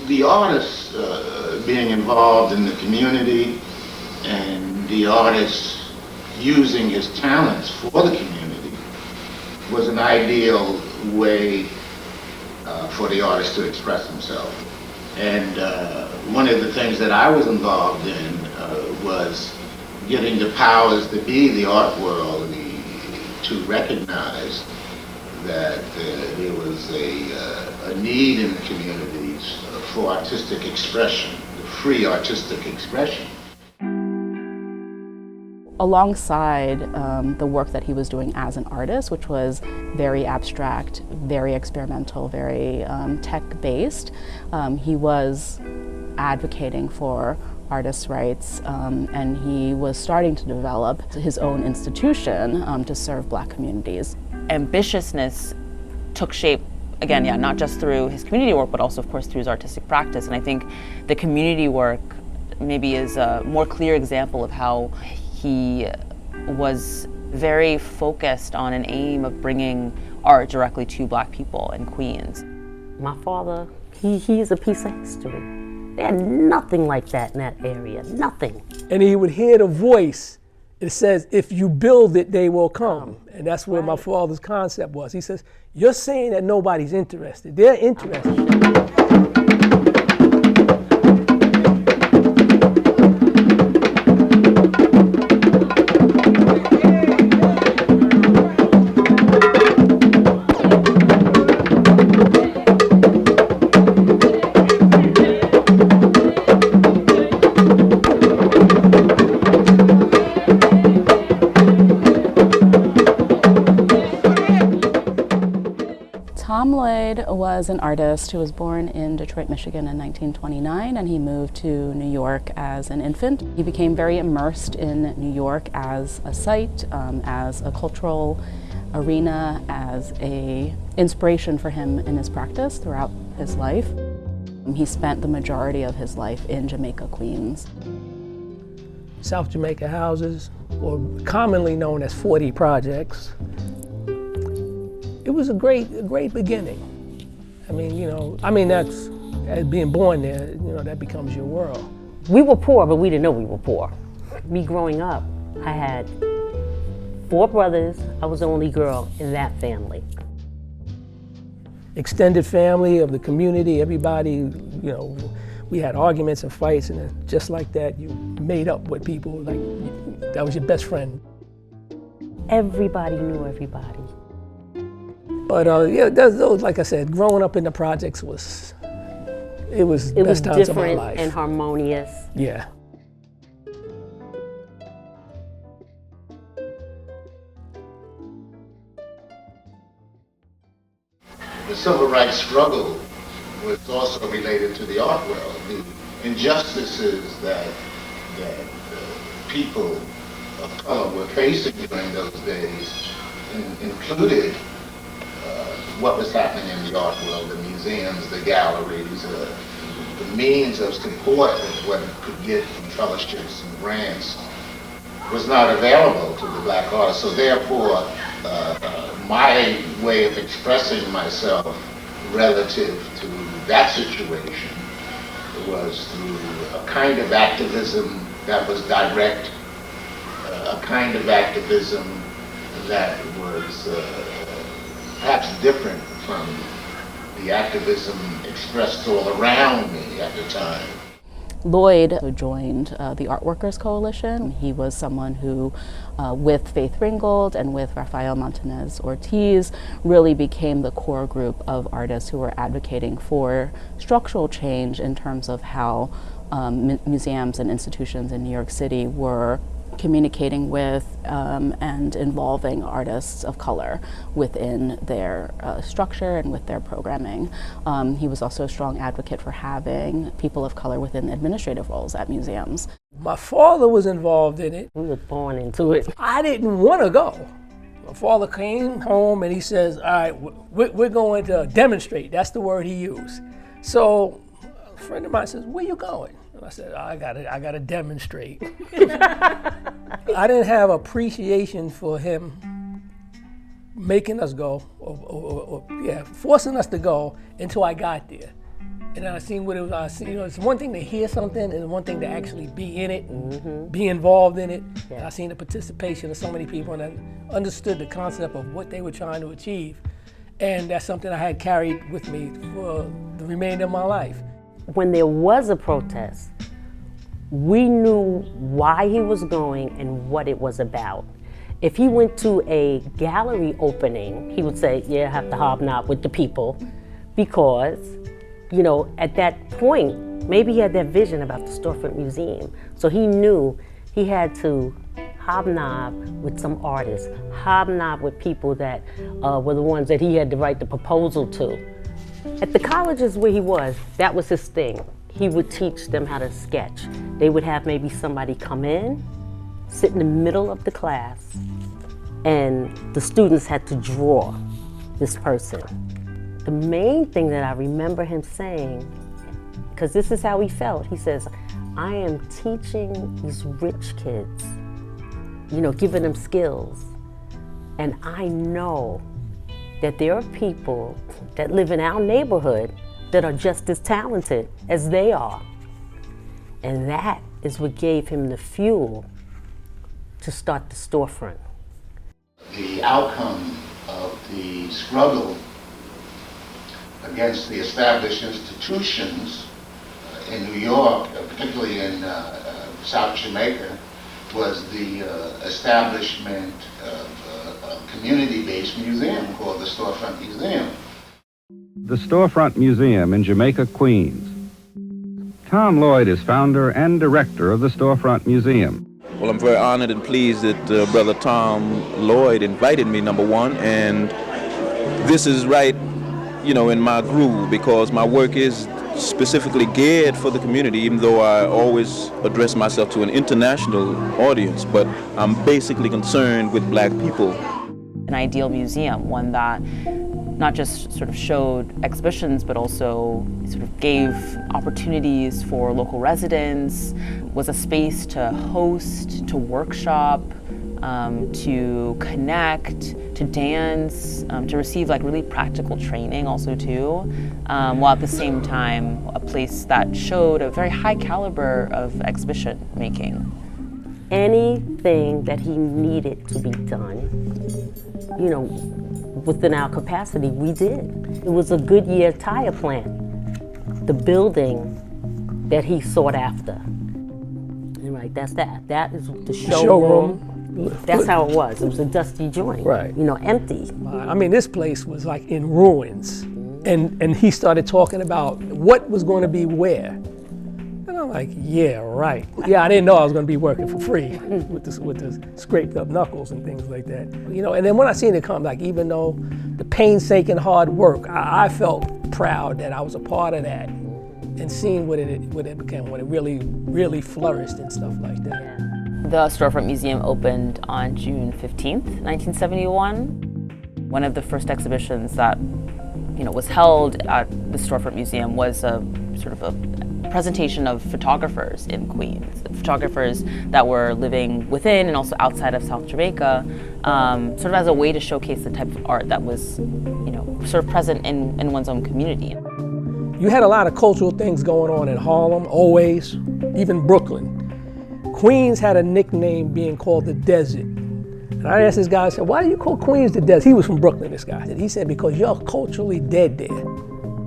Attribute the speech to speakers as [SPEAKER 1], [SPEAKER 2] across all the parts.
[SPEAKER 1] the artist being involved in the community and the artist using his talents for the community was an ideal way for the artist to express himself. And one of the things that I was involved in was getting the powers that be, the art world, to recognize that there was a need in the communities for artistic expression, free artistic expression.
[SPEAKER 2] Alongside the work that he was doing as an artist, which was very abstract, very experimental, very tech-based, he was advocating for artists' rights, and he was starting to develop his own institution to serve Black communities.
[SPEAKER 3] Ambitiousness took shape, again, yeah, not just through his community work, but also, of course, through his artistic practice. And I think the community work maybe is a more clear example of how he was very focused on an aim of bringing art directly to Black people in Queens.
[SPEAKER 4] My father, he's a piece of history. They had nothing like that in that area, nothing.
[SPEAKER 5] And he would hear the voice. It says, if you build it, they will come. And that's where my father's concept was. He says, you're saying that nobody's interested. They're interested.
[SPEAKER 2] Tom Lloyd was an artist who was born in Detroit, Michigan in 1929, and he moved to New York as an infant. He became very immersed in New York as a site, as a cultural arena, as an inspiration for him in his practice throughout his life. He spent the majority of his life in Jamaica, Queens.
[SPEAKER 5] South Jamaica houses, or commonly known as 40 projects. It was a great beginning. I mean, that's, as being born there, that becomes your world.
[SPEAKER 4] We were poor, but we didn't know we were poor. Me growing up, I had 4 brothers. I was the only girl in that family.
[SPEAKER 5] Extended family of the community, everybody, we had arguments and fights, and then just like that, you made up with people, like, that was your best friend.
[SPEAKER 4] Everybody knew everybody.
[SPEAKER 5] But yeah, those, like I said, growing up in the projects was the best times of my life.
[SPEAKER 4] It was different and harmonious.
[SPEAKER 5] Yeah.
[SPEAKER 1] The civil rights struggle was also related to the art world. The injustices that people of color were facing during those days included what was happening in the art world, the museums, the galleries, the means of support that one could get from fellowships and grants was not available to the Black artist. So therefore, my way of expressing myself relative to that situation was through a kind of activism that was direct, a kind of activism that was perhaps different from the activism expressed all around me at the time.
[SPEAKER 2] Lloyd joined the Art Workers Coalition. He was someone who, with Faith Ringgold and with Rafael Montanez Ortiz, really became the core group of artists who were advocating for structural change in terms of how museums and institutions in New York City were communicating with and involving artists of color within their structure and with their programming. He was also a strong advocate for having people of color within administrative roles at museums.
[SPEAKER 5] My father was involved in it.
[SPEAKER 4] We were born into it.
[SPEAKER 5] I didn't want to go. My father came home and he says, all right, we're going to demonstrate. That's the word he used. So a friend of mine says, where you going? And I said, I gotta demonstrate. I didn't have appreciation for him making us go, or forcing us to go until I got there. And I seen what it was. It's one thing to hear something, and one thing to actually be in it, be involved in it.
[SPEAKER 4] Yeah.
[SPEAKER 5] And I seen the participation of so many people, and I understood the concept of what they were trying to achieve. And that's something I had carried with me for the remainder of my life.
[SPEAKER 4] When there was a protest, we knew why he was going and what it was about. If he went to a gallery opening, he would say, yeah, I have to hobnob with the people, because, you know, at that point, maybe he had that vision about the Storefront Museum. So he knew he had to hobnob with some artists, hobnob with people that were the ones that he had to write the proposal to. At the colleges where he was, that was his thing. He would teach them how to sketch. They would have maybe somebody come in, sit in the middle of the class, and the students had to draw this person. The main thing that I remember him saying, because this is how he felt, he says, I am teaching these rich kids, you know, giving them skills. And I know that there are people that live in our neighborhood that are just as talented as they are. And that is what gave him the fuel to start the Storefront.
[SPEAKER 1] The outcome of the struggle against the established institutions in New York, particularly in South Jamaica, was the establishment of a community-based museum called the Storefront Museum.
[SPEAKER 6] The Storefront Museum in Jamaica, Queens. Tom Lloyd is founder and director of the Storefront Museum.
[SPEAKER 7] Well, I'm very honored and pleased that Brother Tom Lloyd invited me, number one, and this is right, you know, in my groove, because my work is specifically geared for the community, even though I always address myself to an international audience, but I'm basically concerned with black people.
[SPEAKER 3] An ideal museum, one that not just sort of showed exhibitions, but also sort of gave opportunities for local residents, was a space to host, to workshop, to connect, to dance, to receive like really practical training also too, while at the same time a place that showed a very high caliber of exhibition making.
[SPEAKER 4] Anything that he needed to be done, you know, within our capacity, we did. It was a Goodyear tire plant, the building that he sought after. And right, that's that. That is the showroom. That's how it was. It was a dusty joint,
[SPEAKER 5] Right.
[SPEAKER 4] You know, empty.
[SPEAKER 5] I mean, this place was like in ruins. And he started talking about what was going to be where. And I'm like, yeah, right. Yeah, I didn't know I was going to be working for free with the scraped up knuckles and things like that. You know, and then when I seen it come, like, even though the painstaking hard work, I felt proud that I was a part of that, and seeing what it became, when it really flourished and stuff like that.
[SPEAKER 3] The Storefront Museum opened on June 15th, 1971. One of the first exhibitions that, you know, was held at the Storefront Museum was a sort of a presentation of photographers in Queens, photographers that were living within and also outside of South Jamaica, sort of as a way to showcase the type of art that was, you know, sort of present in one's own community.
[SPEAKER 5] You had a lot of cultural things going on in Harlem, always, even Brooklyn. Queens had a nickname being called the Desert. And I asked this guy, I said, why do you call Queens the Desert? He was from Brooklyn, this guy. He said, because you're culturally dead there.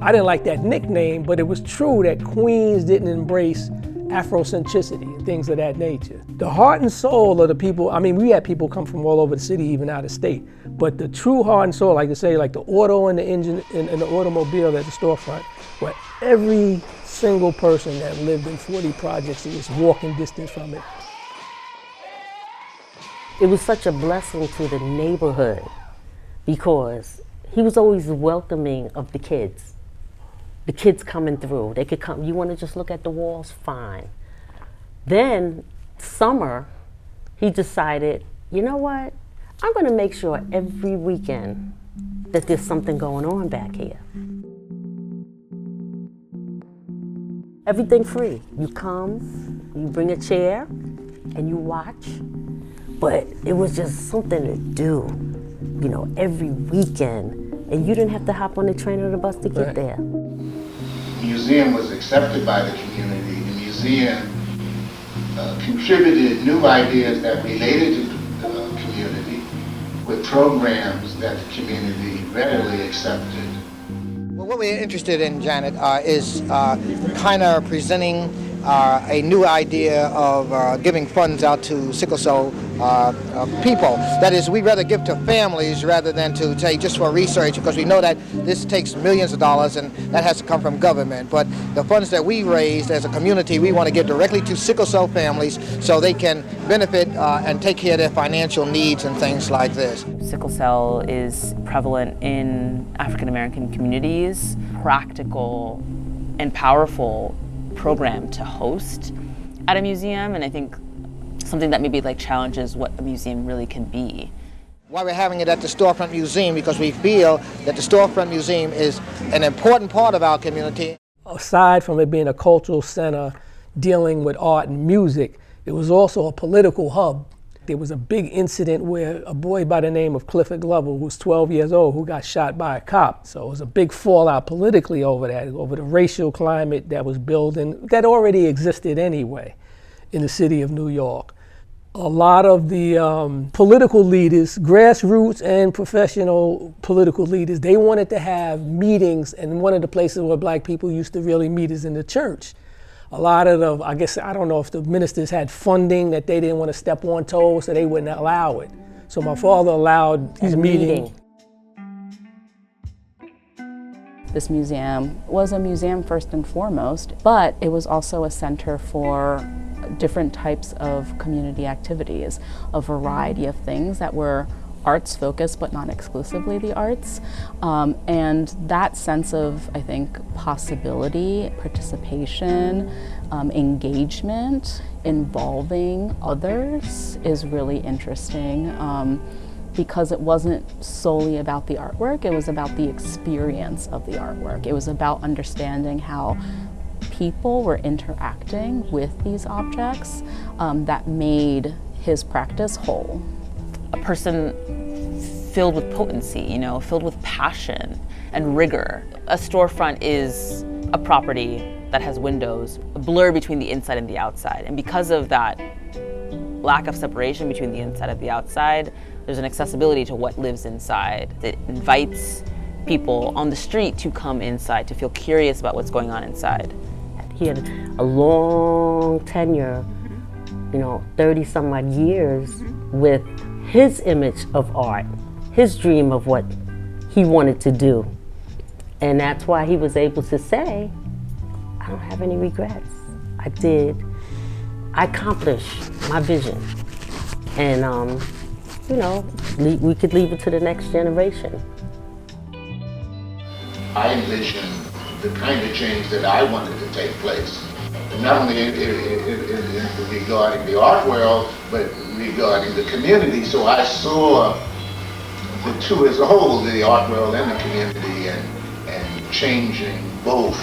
[SPEAKER 5] I didn't like that nickname, but it was true that Queens didn't embrace Afrocentricity and things of that nature. The heart and soul of the people, I mean, we had people come from all over the city, even out of state, but the true heart and soul, like to say, like the auto and the engine and the automobile at the Storefront, where every single person that lived in 40 projects was walking distance from it.
[SPEAKER 4] It was such a blessing to the neighborhood because he was always welcoming of the kids. The kids coming through, they could come, you want to just look at the walls, fine. Then, summer, he decided, you know what? I'm going to make sure every weekend that there's something going on back here. Everything free. You come, you bring a chair, and you watch. But it was just something to do, you know, every weekend. And you didn't have to hop on the train or the bus to get there.
[SPEAKER 1] museum was accepted by the community. The museum contributed new ideas that related to the community with programs that the community readily accepted.
[SPEAKER 8] Well, what we're interested in, Janet, is kind of presenting a new idea of giving funds out to sickle cell people. That is, we rather give to families rather than to say just for research, because we know that this takes millions of dollars and that has to come from government. But the funds that we raised as a community, we want to give directly to sickle cell families so they can benefit and take care of their financial needs and things like this.
[SPEAKER 3] Sickle cell is prevalent in African American communities. Practical and powerful program to host at a museum, and I think something that maybe like challenges what a museum really can be.
[SPEAKER 8] Why we're having it at the Storefront Museum, because we feel that the Storefront Museum is an important part of our community.
[SPEAKER 5] Aside from it being a cultural center dealing with art and music, it was also a political hub. There was a big incident where a boy by the name of Clifford Glover, who was 12 years old, who got shot by a cop. So it was a big fallout politically over that, over the racial climate that was building, that already existed anyway in the city of New York. A lot of the political leaders, grassroots and professional political leaders, they wanted to have meetings, and one of the places where black people used to really meet is in the church. A lot of the, I guess, I don't know if the ministers had funding that they didn't want to step on toes, so they wouldn't allow it. So my father allowed these meetings.
[SPEAKER 2] This museum was a museum first and foremost, but it was also a center for different types of community activities, a variety of things that were arts focused, but not exclusively the arts. And that sense of, I think, possibility, participation, engagement, involving others is really interesting because it wasn't solely about the artwork, it was about the experience of the artwork. It was about understanding how people were interacting with these objects that made his practice whole.
[SPEAKER 3] A person filled with potency, you know, filled with passion and rigor. A storefront is a property that has windows, a blur between the inside and the outside. And because of that lack of separation between the inside and the outside, there's an accessibility to what lives inside. It invites people on the street to come inside, to feel curious about what's going on inside.
[SPEAKER 4] He had a long tenure, 30 some odd years with his image of art, his dream of what he wanted to do. And that's why he was able to say, I don't have any regrets. I accomplished my vision. And, we could leave it to the next generation.
[SPEAKER 1] I envisioned the kind of change that I wanted to take place, not only regarding the art world, but regarding the community. So I saw the two as a whole, the art world and the community, and changing both